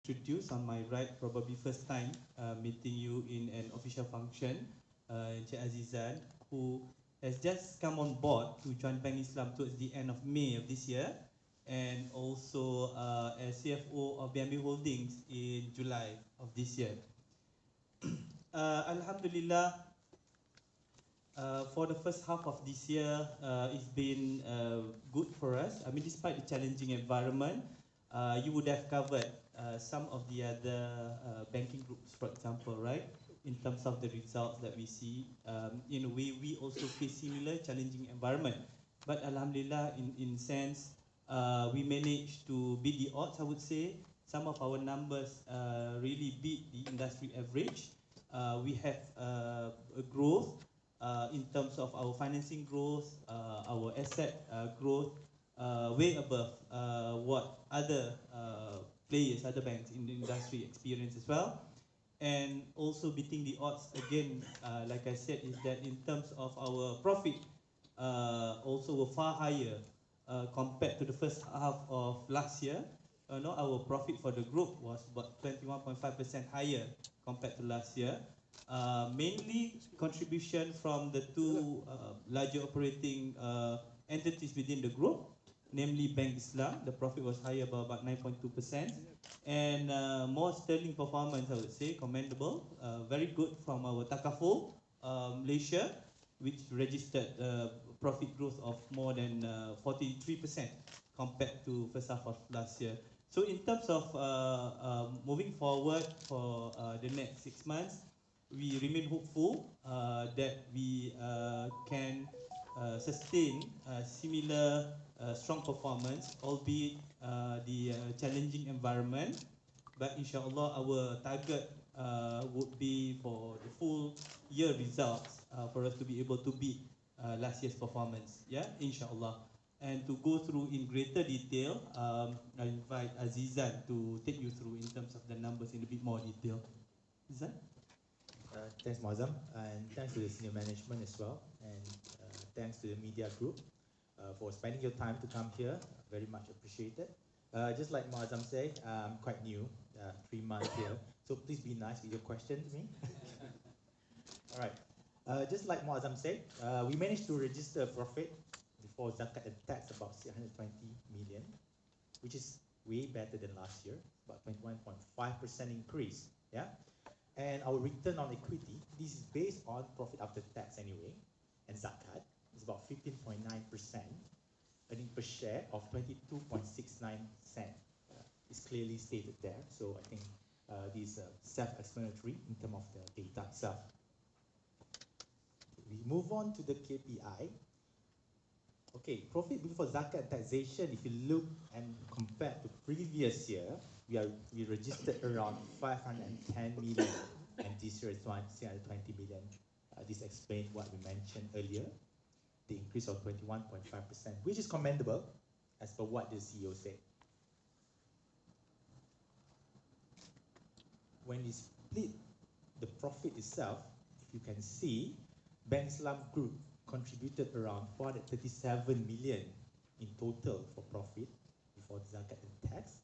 introduce on my right, probably first time meeting you in an official function, Encik Azizan, who has just come on board to join Bank Islam towards the end of May of this year, and also as CFO of BIMB Holdings in July of this year. Alhamdulillah, for the first half of this year, it's been good for us. I mean, despite the challenging environment, you would have covered some of the other banking groups, for example, right? In terms of the results that we see, in a way, we also face similar challenging environment. But Alhamdulillah, in sense, we managed to beat the odds, I would say. Some of our numbers really beat the industry average. We have a growth in terms of our financing growth, our asset growth, way above what other players, other banks in the industry experience as well. And also beating the odds again, like I said, is that in terms of our profit, also were far higher compared to the first half of last year. No, our profit for the group was about 21.5% higher compared to last year. Mainly contribution from the two larger operating entities within the group, namely Bank Islam. The profit was higher by about 9.2%, and more sterling performance, I would say, commendable. Very good from our Takaful, Malaysia, which registered profit growth of more than 43% compared to first half of last year. So in terms of moving forward for the next 6 months, we remain hopeful that we can sustain similar strong performance, albeit the challenging environment. But inshallah, our target would be for the full year results for us to be able to beat last year's performance. Yeah, inshallah. And to go through in greater detail, I invite Azizan to take you through in terms of the numbers in a bit more detail. Azizan? Thanks, Muazzam, and thanks to the senior management as well, and thanks to the media group for spending your time to come here. Very much appreciated. Just like Muazzam said, I'm quite new, 3 months here, so please be nice with your question to me. All right. Just like Muazzam said, we managed to register a profit before zakat and tax about 620 million, which is way better than last year, about 21.5% increase. Yeah. And our return on equity, this is based on profit after tax anyway, and zakat, is about 15.9%. Earning per share of 22.69 cents. It's clearly stated there, so I think this is self-explanatory in terms of the data itself. We move on to the KPI. Okay, profit before zakat taxation, if you look and compare to previous year, we registered around 510 million, and this year is 620 million. This explains what we mentioned earlier, the increase of 21.5%, which is commendable, as per what the CEO said. When we split the profit itself, if you can see, Bank Islam Group contributed around 437 million in total for profit before zakat and tax,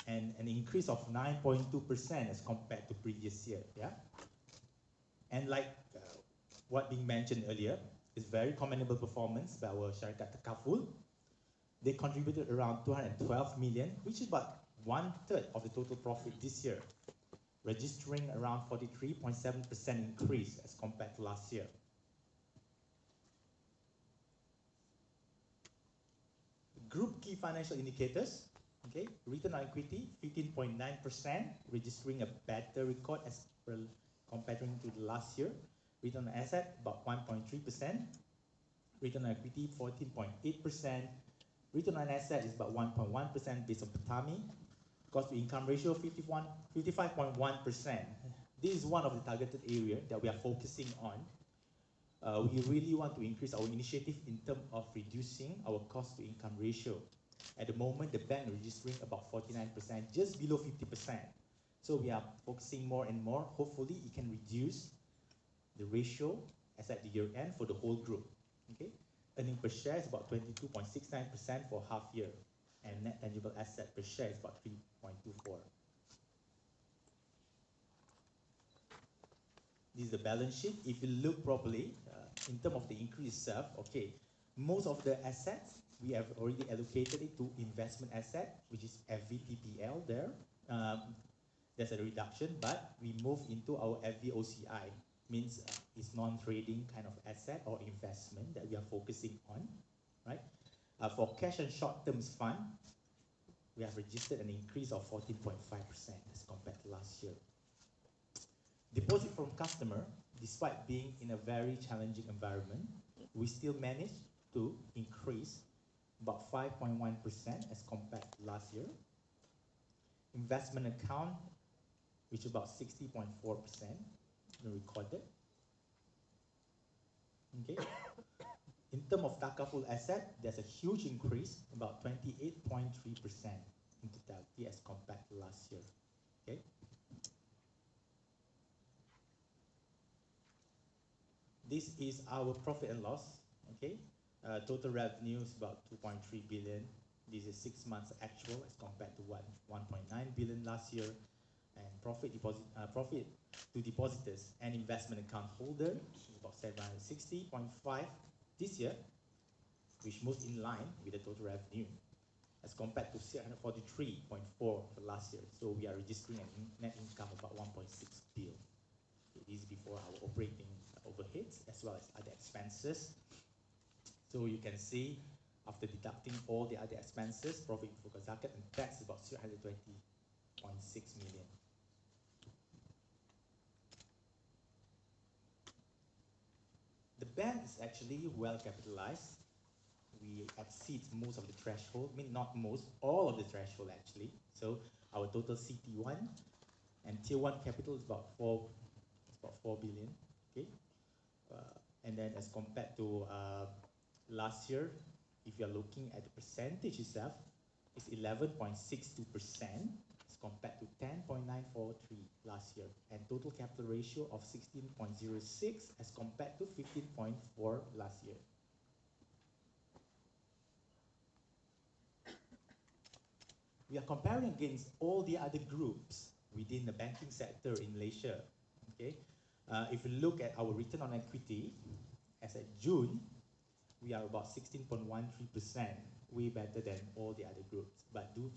and an increase of 9.2% as compared to previous year. Yeah, and like what being mentioned earlier, is very commendable performance by our Syarikat Takaful. They contributed around 212 million, which is about 1/3 of the total profit this year, registering around 43.7% increase as compared to last year. Group key financial indicators, okay, return on equity 15.9%, registering a better record as per comparing to the last year. Return on asset about 1.3%, return on equity 14.8%, return on asset is about 1.1% based on PATAMI, cost to income ratio 55.1%. This is one of the targeted areas that we are focusing on. We really want to increase our initiative in terms of reducing our cost to income ratio. At the moment, the bank is registering about 49%, just below 50%. So we are focusing more and more. Hopefully, it can reduce the ratio as at the year end for the whole group. Okay, earning per share is about 22.69% 6.9% for half year, and net tangible asset per share is about 3.24. This is the balance sheet. If you look properly, in terms of the increase itself, okay, most of the assets, we have already allocated it to investment asset, which is FVTPL there. There's a reduction, but we move into our FVOCI, means it's non-trading kind of asset or investment that we are focusing on, right? For cash and short-term fund, we have registered an increase of 14.5% as compared to last year. Deposit from customer, despite being in a very challenging environment, we still managed to increase about 5.1% as compared to last year. Investment account, which is about 60.4% recorded. Okay. In terms of takaful asset, there's a huge increase, about 28.3% in totality as compared to last year. Okay. This is our profit and loss. Okay. Total revenue is about 2.3 billion. This is 6 months actual as compared to 1.9 billion last year. And profit to depositors and investment account holder is about 760.5 this year, which moves in line with the total revenue as compared to 643.4 for last year. So we are registering a net income of about 1.6 billion. Okay, this is before our operating overheads as well as other expenses. So you can see after deducting all the other expenses, profit before zakat and tax is about 320.6 million. The bank is actually well capitalized. We exceed most of the threshold, I mean not most, all of the threshold actually. So our total CT1 and Tier 1 capital is about 4 billion. Okay, and then as compared to last year, if you are looking at the percentage itself, it's 11.62% as compared to 10.943 last year, and total capital ratio of 16.06 as compared to 15.4 last year. We are comparing against all the other groups within the banking sector in Malaysia. Okay, if you look at our return on equity, as at June, we are about 16.13%, way better than all the other groups. But do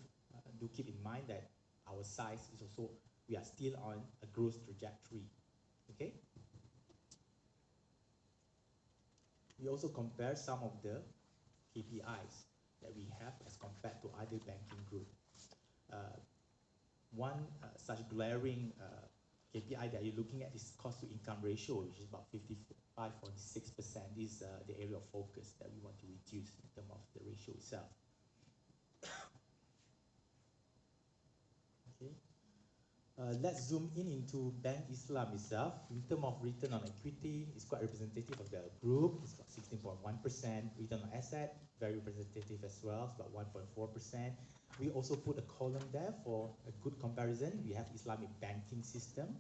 keep in mind that our size is also, we are still on a growth trajectory. Okay. We also compare some of the KPIs that we have as compared to other banking groups. One such glaring KPI that you're looking at is cost to income ratio, which is about 55.6%. This is the area of focus that we want to reduce in terms of the ratio itself. Okay. Let's zoom into Bank Islam itself. In terms of return on equity, it's quite representative of the group. It's about 16.1%. Return on asset, very representative as well. It's about 1.4%. We also put a column there for a good comparison. We have Islamic banking system.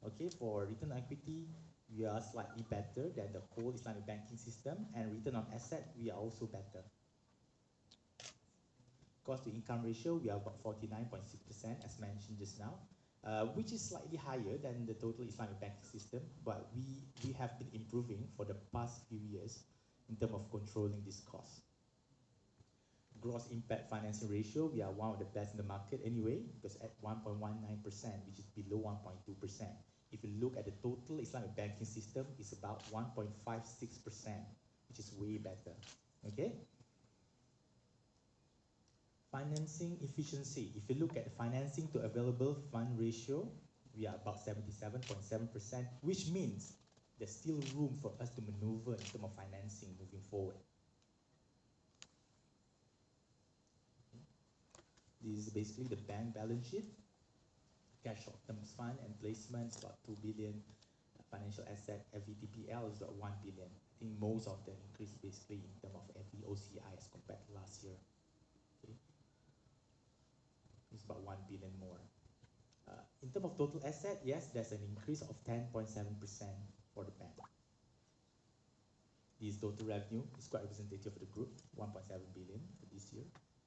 Okay, for return on equity, we are slightly better than the whole Islamic banking system, and return on asset, we are also better. Cost to income ratio, we are about 49.6% as mentioned just now, which is slightly higher than the total Islamic banking system, but we have been improving for the past few years in terms of controlling this cost. Gross impact financing ratio, we are one of the best in the market anyway, because at 1.19%, which is below 1.2%. If you look at the total Islamic banking system, it's about 1.56%, which is way better. Okay? Financing efficiency. If you look at the financing to available fund ratio, we are about 77.7%, which means there's still room for us to maneuver in terms of financing moving forward. This is basically the bank balance sheet. Cash short-term fund and placements, about 2 billion. Financial asset, FVTPL is about 1 billion. I think most of the increase basically in terms of FVOCI as compared to last year. Okay. It's about 1 billion more. In terms of total asset, yes, there's an increase of 10.7% for the bank. This total revenue is quite representative of the group, 1.7 billion for this year.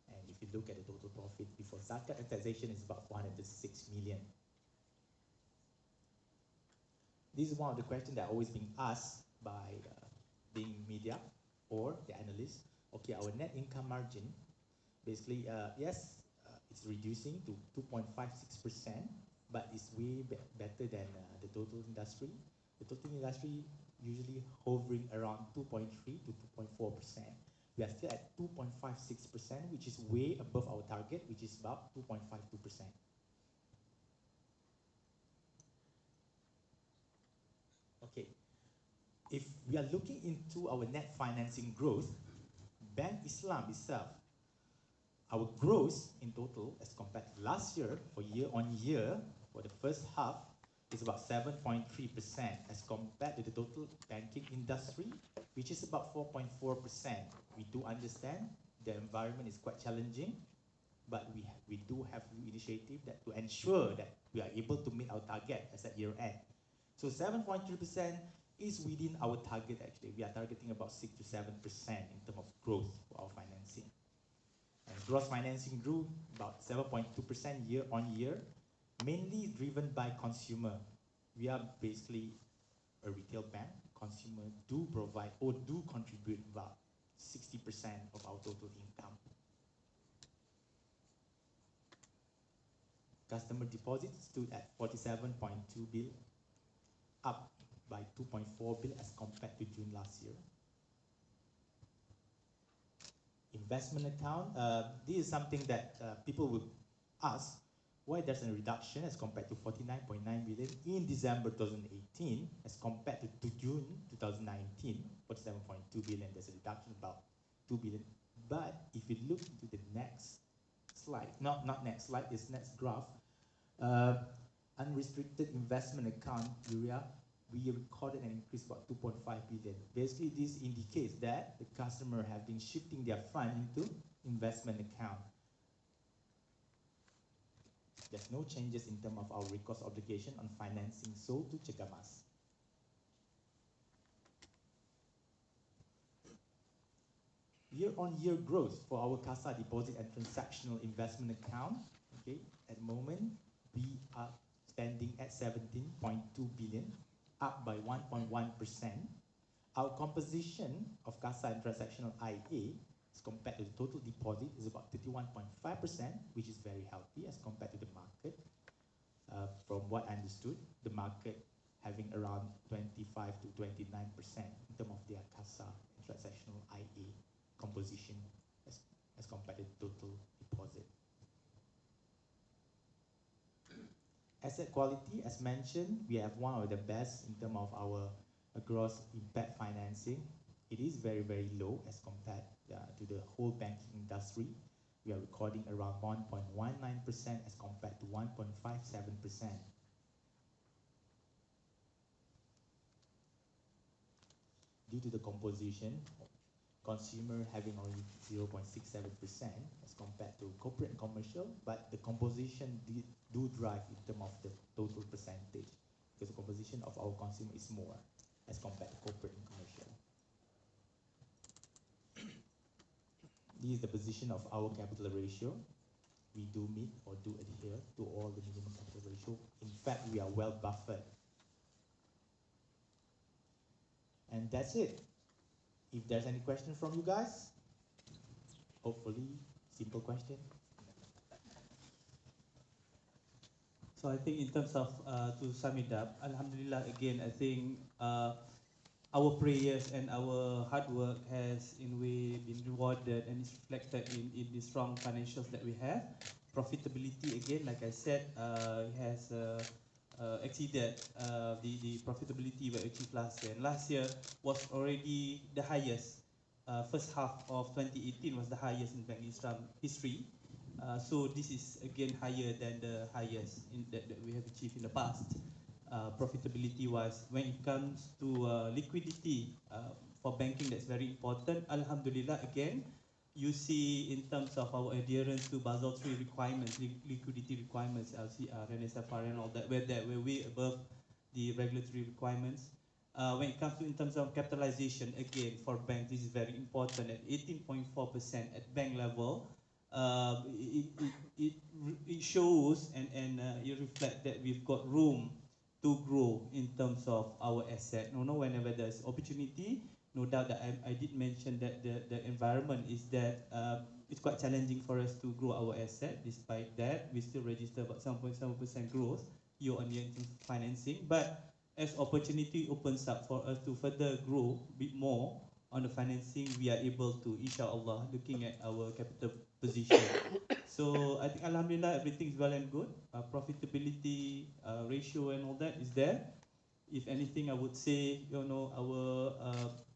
And if you look at the total profit before zakat and taxation, is about 406 million. This is one of the questions that are always being asked by being media or the analysts. Okay, our net income margin, basically, yes, it's reducing to 2.56%, but it's way better than the total industry. The total industry usually hovering around 2.3 to 2.4%. We are still at 2.56%, which is way above our target, which is about 2.52%. Okay, if we are looking into our net financing growth, Bank Islam itself, our growth in total as compared to last year, for year on year, for the first half, is about 7.3% as compared to the total banking industry, which is about 4.4%. We do understand the environment is quite challenging, but we do have new initiative that to ensure that we are able to meet our target as at year end. So 7.3% is within our target actually. We are targeting about 6 to 7% in terms of growth for our financing. And gross financing grew about 7.2% year on year, mainly driven by consumer. We are basically a retail bank. Consumer do provide or do contribute about 60% of our total income. Customer deposits stood at 47.2 billion, up by 2.4 billion as compared to June last year. Investment account, this is something that people will ask why there's a reduction as compared to 49.9 billion in December 2018 as compared to June 2019, 47.2 billion. There's a reduction of about 2 billion. But if you look into the next slide, not next slide, it's next graph, unrestricted investment account area, we recorded an increase of about 2.5 billion. Basically, this indicates that the customer have been shifting their fund into investment account. There's no changes in terms of our recourse obligation on financing sold to Cegamas. Year-on-year growth for our CASA deposit and transactional investment account. Okay, at the moment we are standing at 17.2 billion, up by 1.1%. Our composition of CASA and transactional IA as compared to the total deposit is about 31.5%, which is very healthy as compared to the market. From what I understood, the market having around 25 to 29% in terms of their CASA and transactional IA composition as compared to total deposit. Asset quality, as mentioned, we have one of the best in terms of our gross impact financing. It is very, very low as compared to the whole banking industry. We are recording around 1.19% as compared to 1.57%. Due to the composition, consumer having only 0.67% as compared to corporate and commercial, but the composition do drive in terms of the total percentage, because the composition of our consumer is more as compared to corporate and commercial. This is the position of our capital ratio. We do meet or do adhere to all the minimum capital ratio. In fact, we are well buffered. And that's it. If there's any question from you guys, hopefully simple question. So I think in terms of, to sum it up, Alhamdulillah, again, I think our prayers and our hard work has in a way been rewarded and is reflected in the strong financials that we have. Profitability, again, like I said, has exceeded the profitability we achieved last year. And last year was already the highest. First half of 2018 was the highest in Bank Islam history. So this is again higher than the highest that we have achieved in the past. Profitability-wise, when it comes to liquidity for banking, that's very important. Alhamdulillah, again, you see in terms of our adherence to Basel III requirements, liquidity requirements, LCR and SFR and all that, we're way above the regulatory requirements. When it comes to in terms of capitalization, again, for banks, this is very important. At 18.4% at bank level, it shows and it reflects that we've got room to grow in terms of our asset. Whenever there's opportunity, no doubt that I did mention that the environment is that it's quite challenging for us to grow our asset. Despite that, we still register about 7.7% growth year-on-year in terms of financing. But as opportunity opens up for us to further grow a bit more on the financing, we are able to, inshallah, looking at our capital position. So I think alhamdulillah everything is well and good. Profitability ratio and all that is there. If anything, I would say our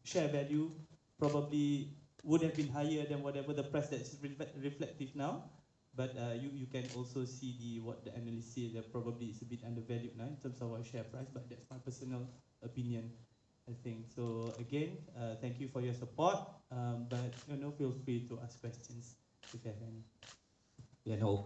share value probably would have been higher than whatever the price that's reflective now. But you can also see what the analysts say that probably it's a bit undervalued now in terms of our share price. But that's my personal opinion, I think. So again, thank you for your support. But feel free to ask questions if you have any. Yeah, no